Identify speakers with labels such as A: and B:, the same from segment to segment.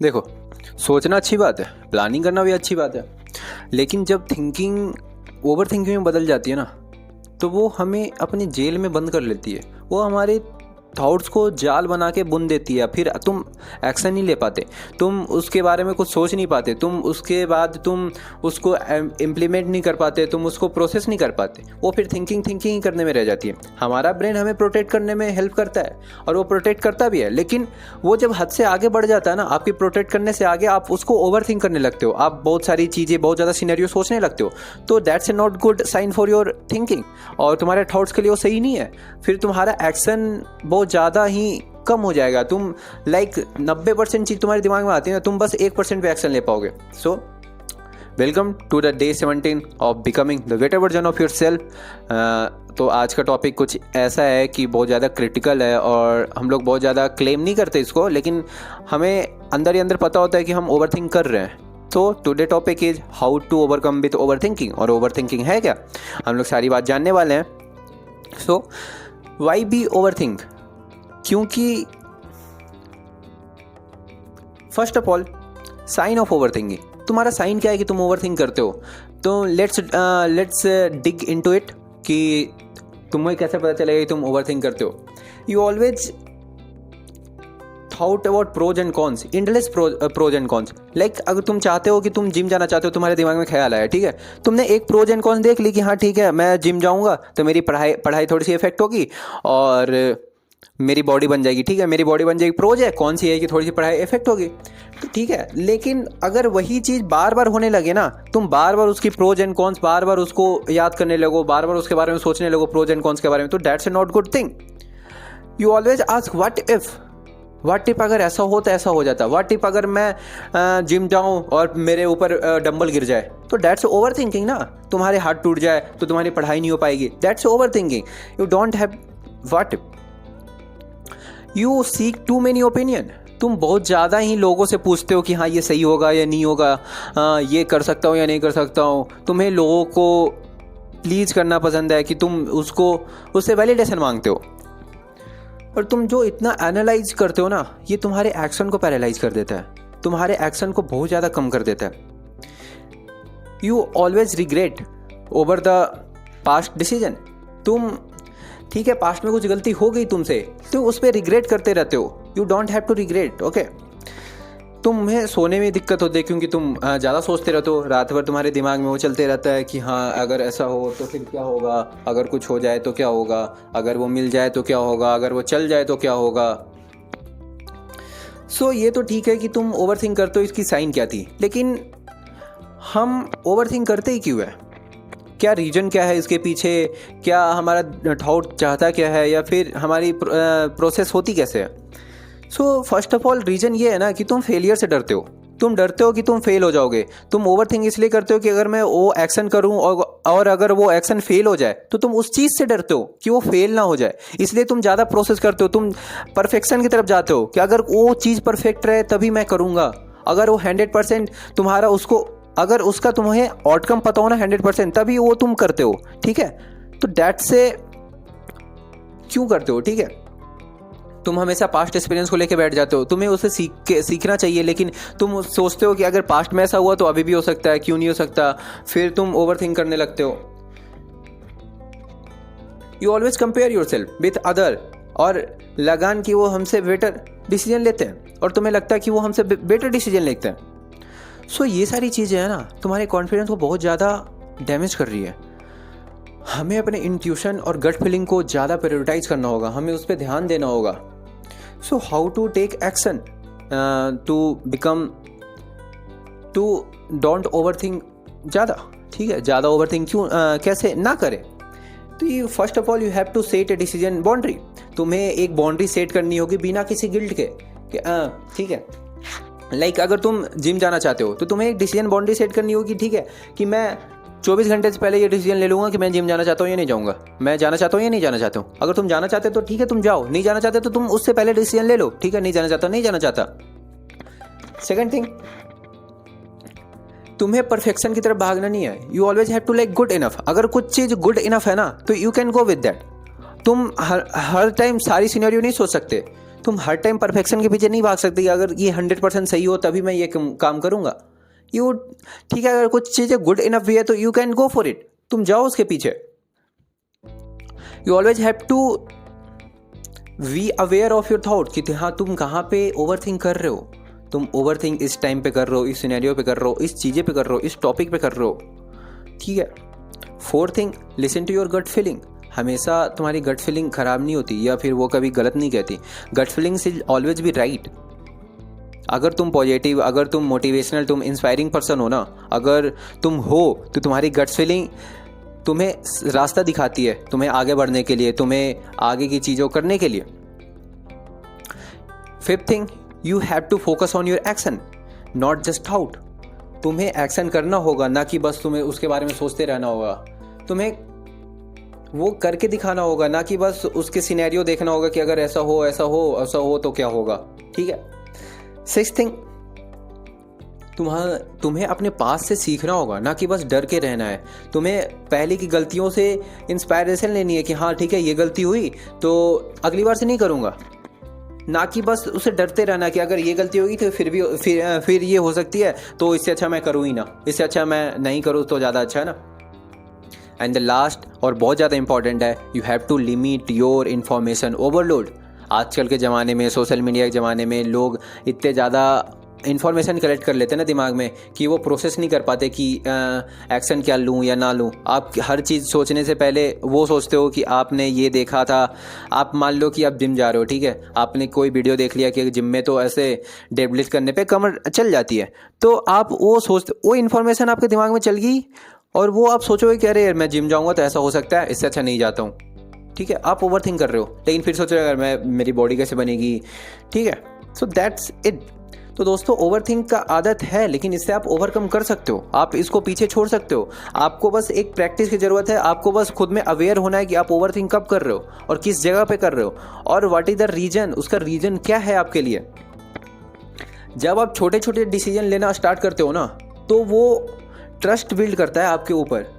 A: देखो, सोचना अच्छी बात है, प्लानिंग करना भी अच्छी बात है, लेकिन जब थिंकिंग ओवर थिंकिंग में बदल जाती है ना, तो वो हमें अपनी जेल में बंद कर लेती है। वो हमारे थॉट्स को जाल बना के बुन देती है। फिर तुम एक्शन नहीं ले पाते, तुम उसके बारे में कुछ सोच नहीं पाते, तुम उसके बाद तुम उसको इम्प्लीमेंट नहीं कर पाते, तुम उसको प्रोसेस नहीं कर पाते। वो फिर थिंकिंग ही करने में रह जाती है। हमारा ब्रेन हमें प्रोटेक्ट करने में हेल्प करता है और वो प्रोटेक्ट करता भी है, लेकिन वो जब हद से आगे बढ़ जाता है ना, आपकी प्रोटेक्ट करने से आगे आप उसको ओवर थिंक करने लगते हो, आप बहुत सारी चीज़ें, बहुत ज़्यादा सिनेरियो सोचने लगते हो, तो that's a not good sign for your thinking, और तुम्हारे थॉट्स के लिए वो सही नहीं है। फिर तुम्हारा एक्शन बहुत ज़्यादा ही कम हो जाएगा। तुम 90% चीज़ तुम्हारे दिमाग में आती है ना, तुम बस 1% पे एक्शन ले पाओगे। So welcome to the day 17 of becoming the better version of yourself. तो आज का टॉपिक कुछ ऐसा है कि बहुत ज़्यादा क्रिटिकल है, और हम लोग बहुत ज़्यादा क्लेम नहीं करते इसको, लेकिन हमें अंदर ही अंदर पता होता है कि हम ओवर थिंक कर रहे हैं। तो today topic is how to overcome with overthinking. और ओवर थिंकिंग है क्या, हम लोग सारी बात जानने वाले हैं। So why be overthink? क्योंकि first of all, sign of overthinking, तुम्हारा साइन क्या है कि तुम ओवर थिंक करते हो? तो लेट्स डिग इनटू इट कि तुम्हें कैसे पता चलेगा कि तुम ओवर थिंक करते हो। You always thought about pros and cons, endless pros and cons. Like अगर तुम चाहते हो कि तुम जिम जाना चाहते हो, तुम्हारे दिमाग में ख्याल आया, ठीक है, तुमने एक प्रोज एंड कॉन्स देख ली कि हाँ ठीक है, मैं जिम जाऊँगा तो मेरी पढ़ाई थोड़ी सी इफेक्ट होगी और मेरी बॉडी बन जाएगी। ठीक है, मेरी बॉडी बन जाएगी, प्रोज है। कौन सी है कि थोड़ी सी पढ़ाई इफेक्ट होगी, तो ठीक है। लेकिन अगर वही चीज़ बार बार होने लगे ना, तुम बार बार उसकी प्रोज एंड कॉन्स बार बार उसको याद करने लगो, बार बार उसके बारे में सोचने लगो, प्रोज एंड कॉन्स के बारे में, तो that's a not good thing. You always ask what if अगर ऐसा हो तो ऐसा हो जाता, व्हाट इफ अगर मैं जिम जाऊं और मेरे ऊपर डंबल गिर जाए, तो दैट्स ओवर थिंकिंग ना। तुम्हारे हाथ टूट जाए तो तुम्हारी पढ़ाई नहीं हो पाएगी, that's overthinking. You don't have what if. You seek too many opinion, तुम बहुत ज़्यादा ही लोगों से पूछते हो कि हाँ ये सही होगा या नहीं होगा, ये कर सकता हूँ या नहीं कर सकता हूँ। तुम्हें लोगों को प्लीज़ करना पसंद है कि तुम उससे वैलिडेशन मांगते हो। और तुम जो इतना एनालाइज करते हो ना, ये तुम्हारे एक्शन को पैरालाइज कर देता है, तुम्हारे एक्शन को बहुत ज़्यादा कम कर देता है। You always regret over the past decision. तुम ठीक है, पास्ट में कुछ गलती हो गई तुमसे, तो उस पर रिग्रेट करते रहते हो। You don't have to regret, okay. तुम्हें सोने में दिक्कत होती है क्योंकि तुम ज़्यादा सोचते रहते हो, रात भर तुम्हारे दिमाग में वो चलते रहता है कि हाँ अगर ऐसा हो तो फिर क्या होगा, अगर कुछ हो जाए तो क्या होगा, अगर वो मिल जाए तो क्या होगा, अगर वो चल जाए तो क्या होगा। सो ये तो ठीक है कि तुम ओवर थिंक करते हो, इसकी साइन क्या थी, लेकिन हम ओवर थिंक करते ही क्यों है? क्या रीजन क्या है इसके पीछे? क्या हमारा थॉट चाहता क्या है, या फिर हमारी प्रोसेस होती कैसे है? So first of all reason ये है ना कि तुम फेलियर से डरते हो। तुम डरते हो कि तुम फेल हो जाओगे। तुम ओवर थिंक इसलिए करते हो कि अगर मैं वो एक्शन करूं और अगर वो एक्शन फेल हो जाए, तो तुम उस चीज़ से डरते हो कि वो फेल ना हो जाए, इसलिए तुम ज़्यादा प्रोसेस करते हो। तुम परफेक्शन की तरफ जाते हो कि अगर वो चीज़ परफेक्ट रहे तभी मैं करूँगा। अगर वो 100% तुम्हारा उसको, अगर उसका तुम्हें आउटकम पता हो ना 100%, तभी वो तुम करते हो, ठीक है। तो डैट से क्यों करते हो, ठीक है। तुम हमेशा पास्ट एक्सपीरियंस को लेके बैठ जाते हो, तुम्हें उसे सीखना चाहिए, लेकिन तुम सोचते हो कि अगर पास्ट में ऐसा हुआ तो अभी भी हो सकता है, क्यों नहीं हो सकता। फिर तुम ओवर थिंक करने लगते हो। You always compare your self with other, और लगान कि वो हमसे बेटर डिसीजन लेते हैं और तुम्हें लगता है कि वो हमसे बेटर डिसीजन लेते हैं। सो ये सारी चीज़ें हैं ना, तुम्हारे कॉन्फिडेंस को बहुत ज़्यादा डैमेज कर रही है। हमें अपने इंट्यूशन और गट फीलिंग को ज़्यादा प्रायोरिटाइज करना होगा, हमें उस पर ध्यान देना होगा। So how to take action to become to don't overthink ज़्यादा, ठीक है। ज़्यादा ओवर थिंक क्यों कैसे ना करें? तो ये first of all you have to set a decision boundary. तुम्हें एक बाउंड्री सेट करनी होगी बिना किसी गिल्ट के, ठीक है। लाइक अगर तुम जिम जाना चाहते हो तो तुम्हें एक डिसीजन बाउंड्री सेट करनी होगी, ठीक है, कि मैं 24 घंटे से पहले ये डिसीजन ले लूँगा कि मैं जिम जाना चाहता हूँ या नहीं जाऊँगा, मैं जाना चाहता हूँ या नहीं जाना चाहता हूँ। अगर तुम जाना चाहते हो तो ठीक है तुम जाओ, नहीं जाना चाहते तो तुम उससे पहले डिसीजन ले लो, ठीक है, नहीं जाना चाहता नहीं जाना चाहता। सेकंड थिंग, तुम्हें परफेक्शन की तरफ भागना नहीं है। You always have to like good enough. अगर कुछ चीज़ गुड इनफ है ना, तो you can go with that. तुम हर टाइम सारी सिनेरियो नहीं सोच सकते। तुम हर टाइम परफेक्शन के पीछे नहीं भाग सकते कि अगर ये 100% सही हो तभी मैं ये काम करूँगा। यू ठीक है, अगर कुछ चीज़ें गुड इनफ भी है तो you can go for it, तुम जाओ उसके पीछे। You always have to be aware of your thought कि हाँ तुम कहाँ पे ओवर थिंक कर रहे हो। तुम ओवर थिंक इस टाइम पे कर रहे हो, इस सिनेरियो पे कर रहे हो, इस चीज़ें पे कर रहे हो, इस टॉपिक पे कर रहे हो, ठीक है। Fourth thing, listen to your gut feeling. हमेशा तुम्हारी गट फीलिंग ख़राब नहीं होती या फिर वो कभी गलत नहीं कहती। Gut feeling is always be right. अगर तुम पॉजिटिव, अगर तुम मोटिवेशनल, तुम इंस्पायरिंग पर्सन हो ना, अगर तुम हो तो तुम्हारी गट फीलिंग तुम्हें रास्ता दिखाती है, तुम्हें आगे बढ़ने के लिए, तुम्हें आगे की चीज़ों करने के लिए। Fifth thing, you have to focus on your action not just thought. तुम्हें एक्शन करना होगा, ना कि बस तुम्हें उसके बारे में सोचते रहना होगा। तुम्हें वो करके दिखाना होगा, ना कि बस उसके सिनेरियो देखना होगा कि अगर ऐसा हो ऐसा हो ऐसा हो तो क्या होगा, ठीक है। सिक्स्थ थिंग, तुम्हें अपने पास से सीखना होगा, ना कि बस डर के रहना है। तुम्हें पहले की गलतियों से इंस्पायरेशन लेनी है कि हाँ ठीक है ये गलती हुई तो अगली बार से नहीं करूँगा, ना कि बस उसे डरते रहना कि अगर ये गलती होगी तो फिर ये हो सकती है तो इससे अच्छा मैं करूँ ही ना, इससे अच्छा मैं नहीं करूँ तो ज़्यादा अच्छा है ना। एंड द लास्ट और बहुत ज़्यादा इंपॉर्टेंट है, you have to limit your information overload. आजकल के ज़माने में, सोशल मीडिया के ज़माने में लोग इतने ज़्यादा इन्फॉर्मेशन कलेक्ट कर लेते हैं ना दिमाग में कि वो प्रोसेस नहीं कर पाते कि एक्शन क्या लूँ या ना लूँ। आप हर चीज़ सोचने से पहले वो सोचते हो कि आपने ये देखा था। आप मान लो कि आप जिम जा रहे हो, ठीक है, आपने कोई वीडियो देख लिया कि जिम में तो ऐसे डेडलिफ्ट करने पे कमर चल जाती है, तो आप वो इन्फॉर्मेशन आपके दिमाग में चल गई और वो आप सोचोगे कि अरे यार मैं जिम जाऊँगा तो ऐसा हो सकता है, इससे अच्छा नहीं जाता हूँ, ठीक है। आप ओवर थिंक कर रहे हो, लेकिन फिर सोच रहे हो अगर मेरी बॉडी कैसे बनेगी, ठीक है। So that's it. तो दोस्तों ओवर थिंक का आदत है, लेकिन इससे आप ओवरकम कर सकते हो, आप इसको पीछे छोड़ सकते हो। आपको बस एक प्रैक्टिस की ज़रूरत है। आपको बस खुद में अवेयर होना है कि आप ओवर थिंक कब कर रहे हो और किस जगह पे कर रहे हो और व्हाट इज़ द रीज़न, उसका रीज़न क्या है आपके लिए। जब आप छोटे छोटे डिसीजन लेना स्टार्ट करते हो ना, तो वो ट्रस्ट बिल्ड करता है आपके ऊपर।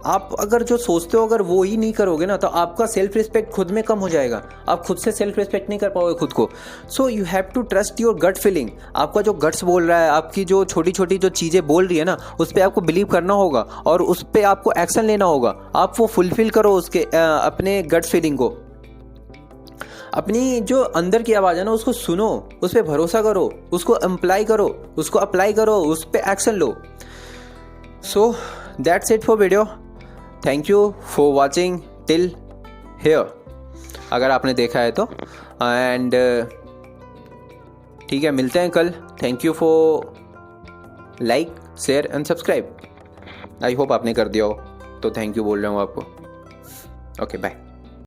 A: आप अगर जो सोचते हो अगर वो ही नहीं करोगे ना, तो आपका सेल्फ रिस्पेक्ट खुद में कम हो जाएगा। आप खुद से सेल्फ रिस्पेक्ट नहीं कर पाओगे खुद को। So you have to trust your gut feeling. आपका जो गट्स बोल रहा है, आपकी जो छोटी छोटी जो चीज़ें बोल रही है ना, उस पर आपको बिलीव करना होगा और उस पर आपको एक्शन लेना होगा। आप वो फुलफिल करो उसके अपने गट फीलिंग को। अपनी जो अंदर की आवाज़ है ना, उसको सुनो, उस पर भरोसा करो, उसको अप्लाई करो, उस पर action low. So that's it for video. Thank you for watching till here, अगर आपने देखा है तो। एंड ठीक है, मिलते हैं कल। Thank you for like, share and subscribe. I hope आपने कर दिया हो, तो थैंक यू बोल रहा हूँ आपको। Okay bye.